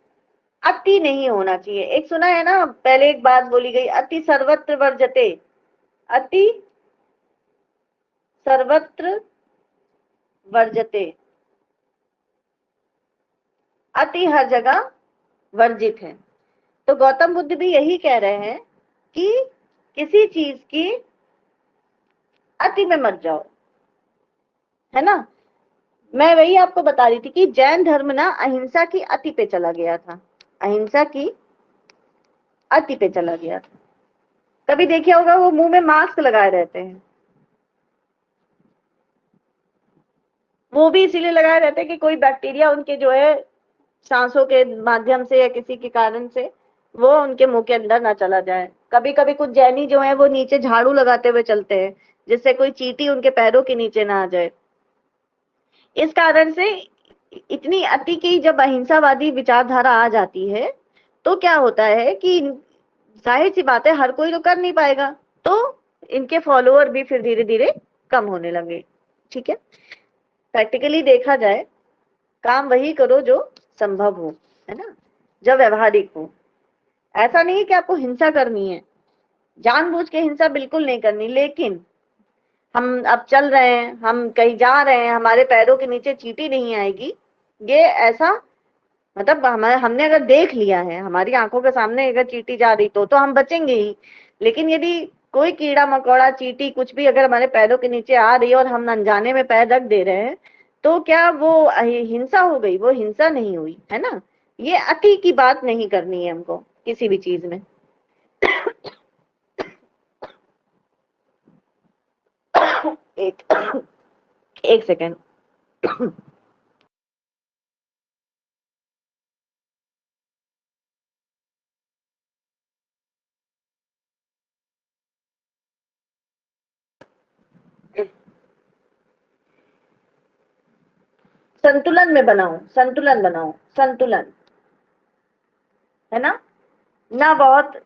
अति नहीं होना चाहिए। एक सुना है ना, पहले एक बात बोली गई, अति सर्वत्र वर्जते। अति सर्वत्र वर्जते, अति हर जगह वर्जित है। तो गौतम बुद्ध भी यही कह रहे हैं कि किसी चीज की अति में मत जाओ, है ना। मैं वही आपको बता रही थी कि जैन धर्म ना अहिंसा की अति पे चला गया था। अहिंसा की अति पे चला गया था। कभी देखिए होगा वो मुंह में मास्क लगाए रहते हैं, वो भी इसीलिए लगाए रहते हैं कि कोई बैक्टीरिया उनके जो है सांसों के माध्यम से या किसी के कारण से वो उनके मुंह के अंदर ना चला जाए। कभी कभी कुछ जैनी जो है वो नीचे झाड़ू लगाते हुए चलते हैं, जिससे कोई चींटी उनके पैरों के नीचे ना आ जाए। इस कारण से इतनी अति की जब अहिंसावादी विचारधारा आ जाती है तो क्या होता है कि जाहिर सी बात है हर कोई तो कर नहीं पाएगा, तो इनके फॉलोअर भी फिर धीरे धीरे कम होने लगे। ठीक है, प्रैक्टिकली देखा जाए काम वही करो जो संभव हो, है ना, जो व्यवहारिक हो। ऐसा नहीं है कि आपको हिंसा करनी है, जानबूझ के हिंसा बिल्कुल नहीं करनी, लेकिन हम अब चल रहे हैं, हम कहीं जा रहे हैं, हमारे पैरों के नीचे चींटी नहीं आएगी, ये ऐसा मतलब हमने अगर देख लिया है, हमारी आंखों के सामने अगर चींटी जा रही तो हम बचेंगे ही। लेकिन यदि कोई कीड़ा मकोड़ा चींटी कुछ भी अगर हमारे पैरों के नीचे आ रही है और हम अनजाने में पैर रख दे रहे हैं, तो क्या वो हिंसा हो गई? वो हिंसा नहीं हुई, है ना। ये अति की बात नहीं करनी है हमको किसी भी चीज में। एक एक सेकेंड। संतुलन में बनाओ, संतुलन बनाओ, संतुलन, है ना। ना बहुत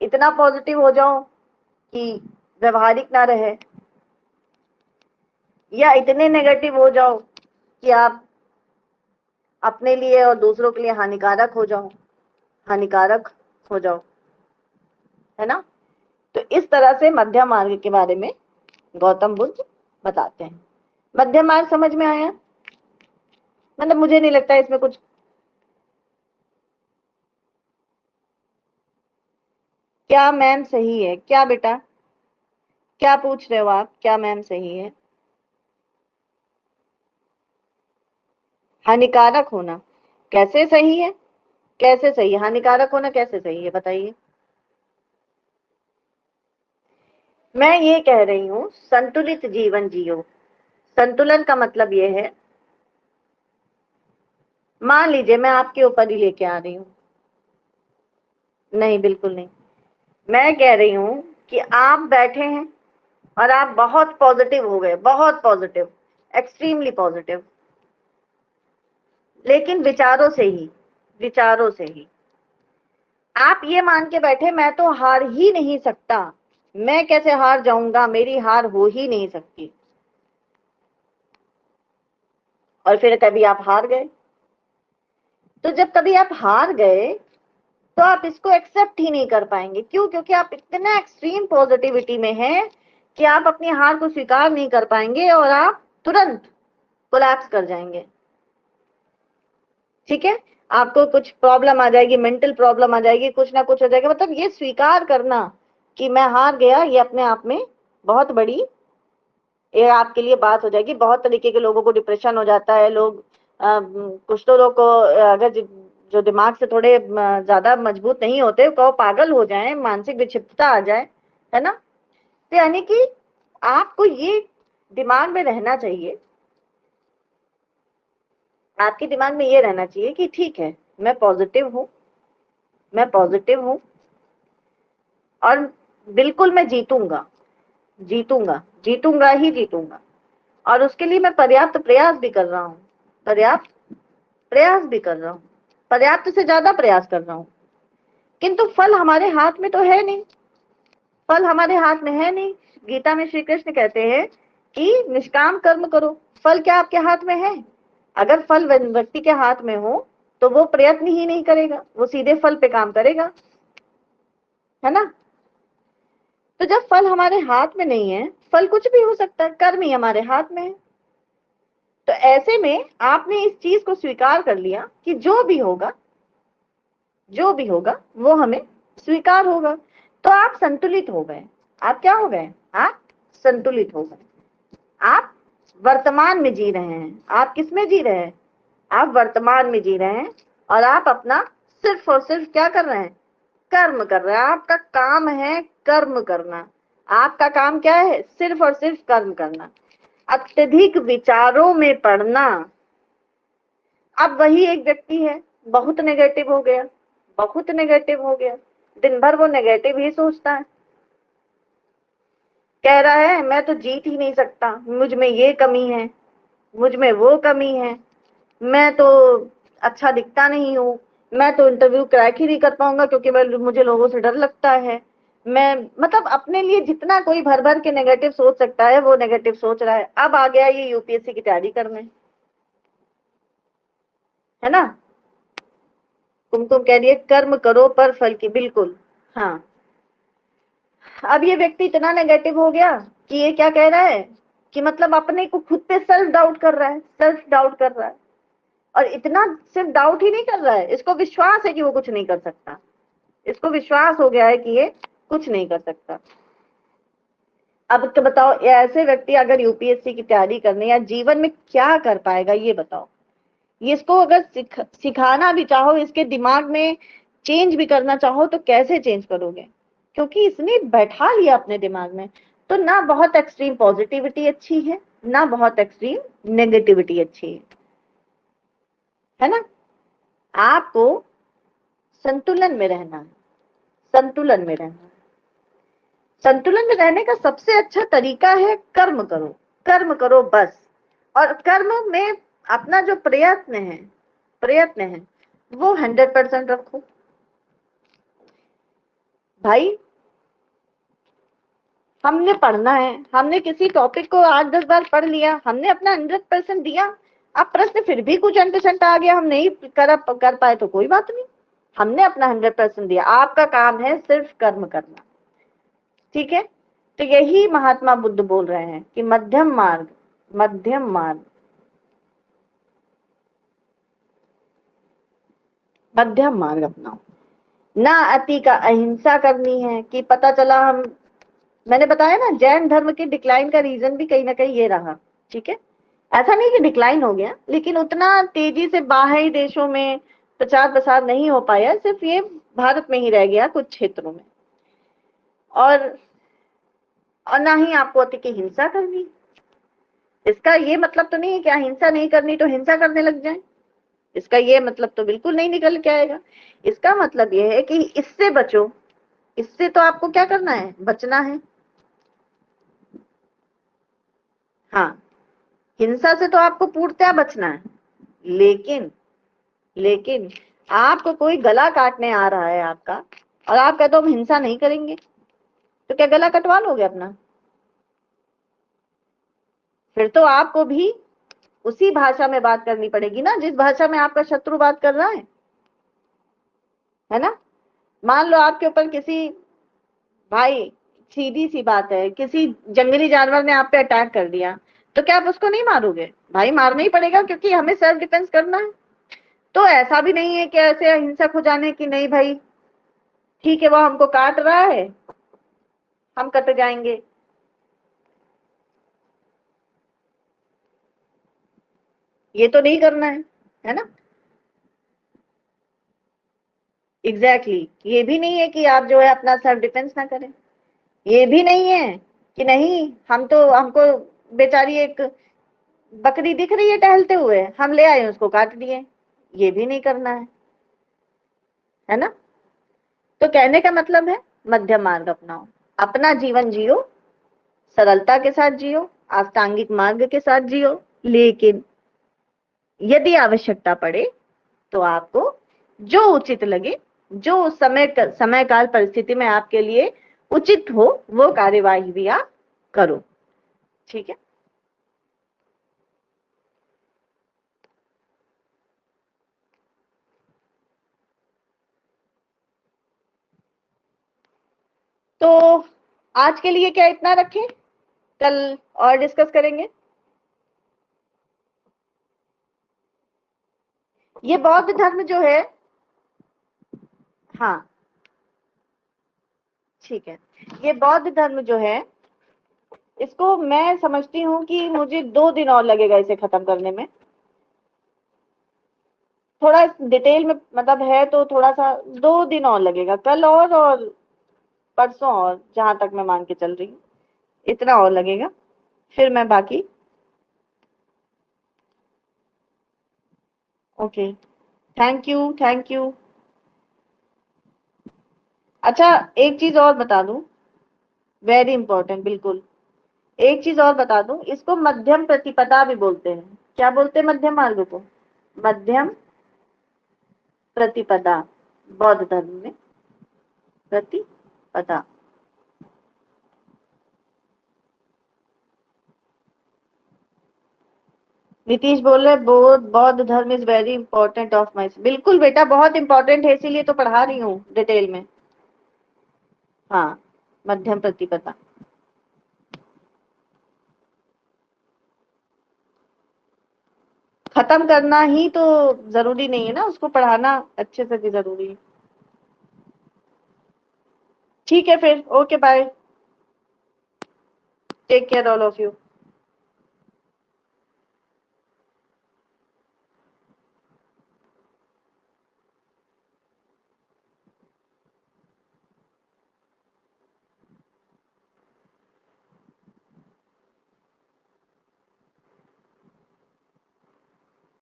इतना पॉजिटिव हो जाओ कि व्यवहारिक ना रहे, या इतने नेगेटिव हो जाओ कि आप अपने लिए और दूसरों के लिए हानिकारक हो जाओ, हानिकारक हो जाओ, है ना। तो इस तरह से मध्यम मार्ग के बारे में गौतम बुद्ध बताते हैं। मध्यम मार्ग समझ में आया? मतलब मुझे नहीं लगता इसमें कुछ। क्या मैम सही है? क्या बेटा, क्या पूछ रहे हो आप? क्या मैम सही है? हानिकारक होना कैसे सही है? कैसे सही है हानिकारक होना? कैसे सही है बताइए। मैं ये कह रही हूं संतुलित जीवन जियो। संतुलन का मतलब ये है, मान लीजिए मैं आपके ऊपर ही लेके आ रही हूं, नहीं बिल्कुल नहीं, मैं कह रही हूं कि आप बैठे हैं और आप बहुत पॉजिटिव हो गए, बहुत पॉजिटिव, एक्सट्रीमली पॉजिटिव, लेकिन विचारों से ही, विचारों से ही आप ये मान के बैठे मैं तो हार ही नहीं सकता, मैं कैसे हार जाऊंगा, मेरी हार हो ही नहीं सकती। और फिर कभी आप हार गए, तो जब कभी आप हार गए तो आप इसको एक्सेप्ट ही नहीं कर पाएंगे। क्यों? क्योंकि आप इतना एक्सट्रीम पॉजिटिविटी में हैं कि आप अपनी हार को स्वीकार नहीं कर पाएंगे और आप तुरंत कोलैप्स कर जाएंगे। ठीक है, आपको कुछ प्रॉब्लम आ जाएगी, मेंटल प्रॉब्लम आ जाएगी, कुछ ना कुछ हो जाएगा। मतलब ये स्वीकार करना कि मैं हार गया, ये अपने आप में बहुत बड़ी ये आपके लिए बात हो जाएगी। बहुत तरीके के लोगों को डिप्रेशन हो जाता है, लोग कुछ तो लोग को अगर जो दिमाग से थोड़े ज्यादा मजबूत नहीं होते, वो पागल हो जाएं, मानसिक विक्षिप्तता आ जाए, है ना। तो यानी कि आपको ये दिमाग में रहना चाहिए, आपके दिमाग में ये रहना चाहिए कि ठीक है, मैं पॉजिटिव हूं, मैं पॉजिटिव हूं और बिल्कुल मैं जीतूंगा, जीतूंगा, जीतूंगा ही जीतूंगा। और उसके लिए मैं पर्याप्त प्रयास भी कर रहा हूं, पर्याप्त प्रयास भी कर रहा हूं, पर्याप्त से ज्यादा प्रयास कर रहा हूं। किंतु फल हमारे हाथ में तो है नहीं, फल हमारे हाथ में है नहीं। गीता में श्री कृष्ण कहते हैं कि निष्काम कर्म करो। फल क्या आपके हाथ में है? अगर फल व्यक्ति के हाथ में हो तो वो प्रयत्न ही नहीं करेगा, वो सीधे फल पे काम करेगा, है ना। तो जब फल हमारे हाथ में नहीं है, फल कुछ भी हो सकता है, कर्म ही हमारे हाथ में है। तो ऐसे में आपने इस चीज को स्वीकार कर लिया कि जो भी होगा, जो भी होगा वो हमें स्वीकार होगा। तो आप संतुलित हो गए। आप क्या हो गए? आप संतुलित हो गए। आप वर्तमान में जी रहे हैं। आप किस में जी रहे हैं? आप वर्तमान में जी रहे हैं और आप अपना सिर्फ और सिर्फ क्या कर रहे हैं? कर्म कर रहे हैं। आपका काम है कर्म करना। आपका काम क्या है? सिर्फ और सिर्फ कर्म करना। अत्यधिक विचारों में पड़ना। अब वही एक व्यक्ति है, बहुत नेगेटिव हो गया, बहुत नेगेटिव हो गया, दिन भर वो नेगेटिव ही सोचता है, कह रहा है मैं तो जीत ही नहीं सकता, मुझ में ये कमी है, मुझ में वो कमी है, मैं तो अच्छा दिखता नहीं हूँ, मैं तो इंटरव्यू क्रैक ही नहीं कर पाऊंगा क्योंकि मुझे लोगों से डर लगता है। मैं मतलब अपने लिए जितना कोई भर भर के नेगेटिव सोच सकता है वो नेगेटिव सोच रहा है। अब आ गया ये यूपीएससी की तैयारी करने, है ना। तुम कह रही है कर्म करो पर फल की, बिल्कुल हाँ। अब ये व्यक्ति इतना नेगेटिव हो गया कि ये क्या कह रहा है कि मतलब अपने को खुद पे सेल्फ डाउट कर रहा है, सेल्फ डाउट कर रहा है। और इतना सिर्फ डाउट ही नहीं कर रहा है, इसको विश्वास है कि वो कुछ नहीं कर सकता। इसको विश्वास हो गया है कि ये कुछ नहीं कर सकता। अब तो बताओ, ऐसे व्यक्ति अगर यूपीएससी की तैयारी करने या जीवन में क्या कर पाएगा, ये बताओ। ये इसको अगर सिखाना भी चाहो, इसके दिमाग में चेंज भी करना चाहो तो कैसे चेंज करोगे? क्योंकि इसने बैठा लिया अपने दिमाग में। तो ना बहुत एक्सट्रीम पॉजिटिविटी अच्छी है, ना बहुत एक्सट्रीम नेगेटिविटी अच्छी है ना। आपको संतुलन में रहना है, संतुलन में रहना है। संतुलन में रहने का सबसे अच्छा तरीका है कर्म करो, कर्म करो बस। और कर्म में अपना जो प्रयत्न है, प्रयत्न है वो 100% रखो भाई। हमने पढ़ना है, हमने किसी टॉपिक को 8-10 बार पढ़ लिया, हमने अपना 100% दिया। अब प्रश्न फिर भी कुछ एंटीसेंट आ गया, हम नहीं कर पाए तो कोई बात नहीं, हमने अपना 100% दिया। आपका काम है सिर्फ कर्म करना, ठीक है। तो यही महात्मा बुद्ध बोल रहे हैं कि मध्यम मार्ग, मध्यम मार्ग, मध्यम मार्ग अपनाओ। ना अति का अहिंसा करनी है कि पता चला हम, मैंने बताया ना जैन धर्म के डिक्लाइन का रीजन भी कहीं ना कहीं ये रहा, ठीक है। ऐसा नहीं कि डिक्लाइन हो गया, लेकिन उतना तेजी से बाहरी देशों में प्रचार प्रसार नहीं हो पाया, सिर्फ ये भारत में ही रह गया कुछ क्षेत्रों में। और ना ही आपको अति की हिंसा करनी। इसका ये मतलब तो नहीं है कि अहिंसा नहीं करनी तो हिंसा करने लग जाए, इसका ये मतलब तो बिल्कुल नहीं निकल के आएगा। इसका मतलब ये है कि इससे बचो, इससे तो आपको क्या करना है? बचना है। हाँ, हिंसा से तो आपको पूर्णतया बचना है, लेकिन लेकिन आपको कोई गला काटने आ रहा है आपका और आप कहते हो हम हिंसा नहीं करेंगे, तो क्या गला कटवा लोगे अपना? फिर तो आपको भी उसी भाषा में बात करनी पड़ेगी ना जिस भाषा में आपका शत्रु बात कर रहा है ना। मान लो आपके ऊपर किसी, भाई सीधी सी बात है, किसी जंगली जानवर ने आप पे अटैक कर दिया, तो क्या आप उसको नहीं मारोगे? भाई मारना ही पड़ेगा क्योंकि हमें सेल्फ डिफेंस करना है। तो ऐसा भी नहीं है कि ऐसे अहिंसक हो जाने की, नहीं भाई ठीक है वो हमको काट रहा है, हम कट जाएंगे। ये तो नहीं करना है ना। एग्जैक्टली ये भी नहीं है कि आप जो है अपना सेल्फ डिफेंस ना करें, ये भी नहीं है। कि नहीं, हमको बेचारी एक बकरी दिख रही है टहलते हुए, हम ले आए उसको काट दिए, ये भी नहीं करना है ना। तो कहने का मतलब है मध्यम मार्ग अपनाओ, अपना जीवन जियो, सरलता के साथ जियो, अष्टांगिक मार्ग के साथ जियो, लेकिन यदि आवश्यकता पड़े तो आपको जो उचित लगे, जो उस समय काल परिस्थिति में आपके लिए उचित हो, वो कार्यवाही भी आप करो। ठीक है। तो आज के लिए क्या इतना रखें, कल और डिस्कस करेंगे। ये बौद्ध धर्म जो है, हाँ ठीक है, ये बौद्ध धर्म जो है, इसको मैं समझती हूँ कि मुझे 2 दिन और लगेगा इसे खत्म करने में। थोड़ा डिटेल में मतलब है तो थोड़ा सा 2 दिन और लगेगा, कल और परसों और, जहां तक मैं मान के चल रही हूँ इतना और लगेगा, फिर मैं बाकी। Okay, thank you, thank you. अच्छा, एक चीज और बता दूं, वेरी इंपॉर्टेंट, बिल्कुल एक चीज और बता दूं, इसको मध्यम प्रतिपदा भी बोलते हैं। क्या बोलते हैं मध्यम मार्ग को? मध्यम प्रतिपदा, बौद्ध धर्म में प्रतिपदा। नीतीश बोल रहे बौद्ध बौद्ध धर्म is very important of my, बिल्कुल बेटा बहुत इंपॉर्टेंट है, इसीलिए तो पढ़ा रही हूँ डिटेल में। हाँ, मध्यम प्रतिपदा। खत्म करना ही तो जरूरी नहीं है ना, उसको पढ़ाना अच्छे से भी जरूरी है। ठीक है फिर, okay bye, take care all of you.